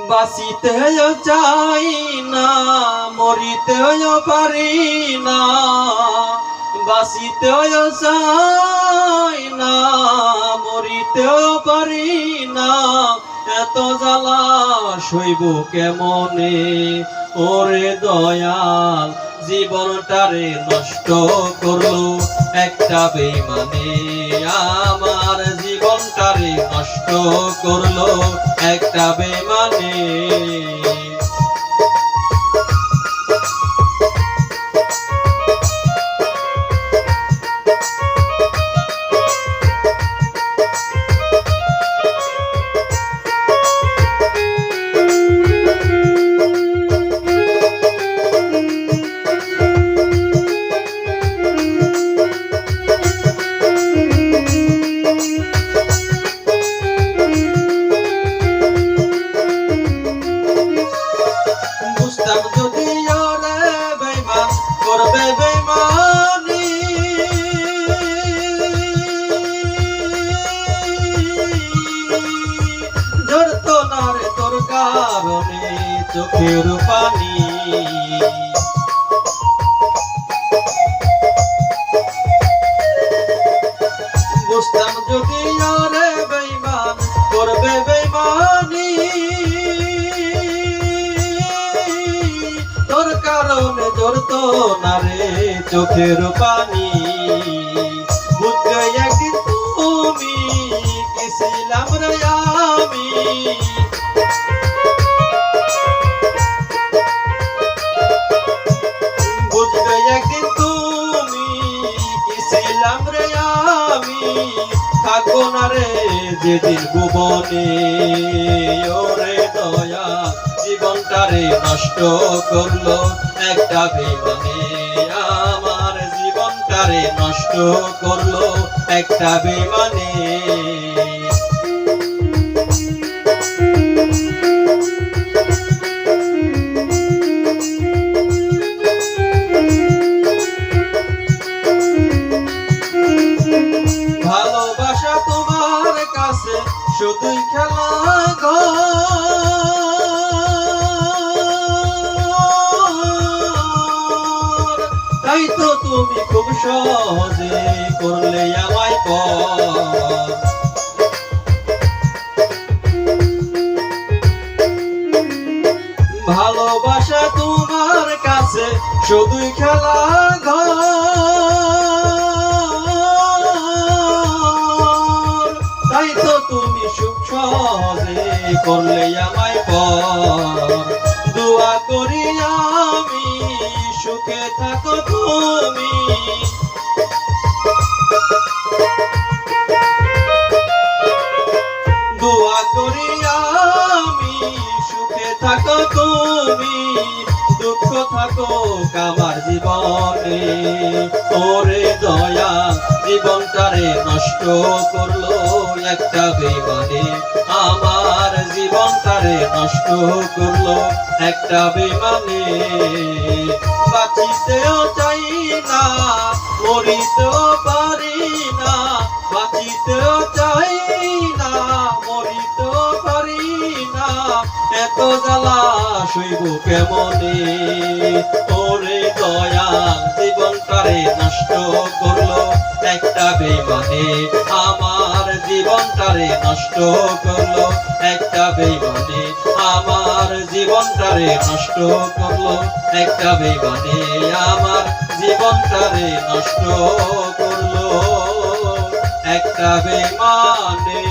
বাঁচিতেও চাই না, মরিতেও পারি না, বাঁচিতেও চাই না, মরিতেও পারি না, এত জ্বালা সইব কেমনে? ওরে দয়াল জীবনটারে নষ্ট করলো একটা বেঈমানে, আমার জীবনটারে নষ্ট করলো একটা বেঈমানে। যদি ওরে বেঈমান করবে বেঈমানি, ঝরতো না রে তোর কারণে চোখের পানি। বুঝতাম যদি ওরে বেঈমান করবে বেঈমানি, তোর কারণে ঝরতো না রে চোখের পানি। বুঝতে একদিন তুমি গেছিলাম রে আমি, বুঝতে একদিন তুমি গেছিলাম রে আমি, থাকবো না রে যেদিন ভুবনে। ওরে দয়া জীবনটারে নষ্ট করলো একটা বেঈমানে, আমার জীবনটারে নষ্ট করলো একটা বেঈমানে। ভালোবাসা তোমার কাছে শুধুই খেলা ঘর, তাই তো তুমি খুব সহজে করলে আমায় পর। ভালোবাসা তোমার কাছে শুধুই খেলা ঘর, তাই তো তুমি সুখ সহজে করলে আমায় পর। দোয়া করি আমি সুখে থাকো তুমি, দোয়া করি আমি সুখে থাকো তুমি, দুঃখ থাকো আমার জীবনে। ওরে দয়া জীবনটারে নষ্ট করলো একটা বেঈমানে, আমার জীবনটারে নষ্ট করলো একটা বেঈমানে। বাঁচিতেও চাই না, মরিতেও পারি না, বাঁচিতেও চাই না, মরিতেও পারি না, এত জ্বালা সইব কেমনে? ওরে দয়া জীবনটারে নষ্ট করলো একটা বেঈমানে, আমার জীবনটারে নষ্ট করলো একটা বেঈমানে, আমার জীবনটারে নষ্ট করলো একটা বেঈমানে, আমার জীবনটারে নষ্ট করলো একটা বেঈমানে।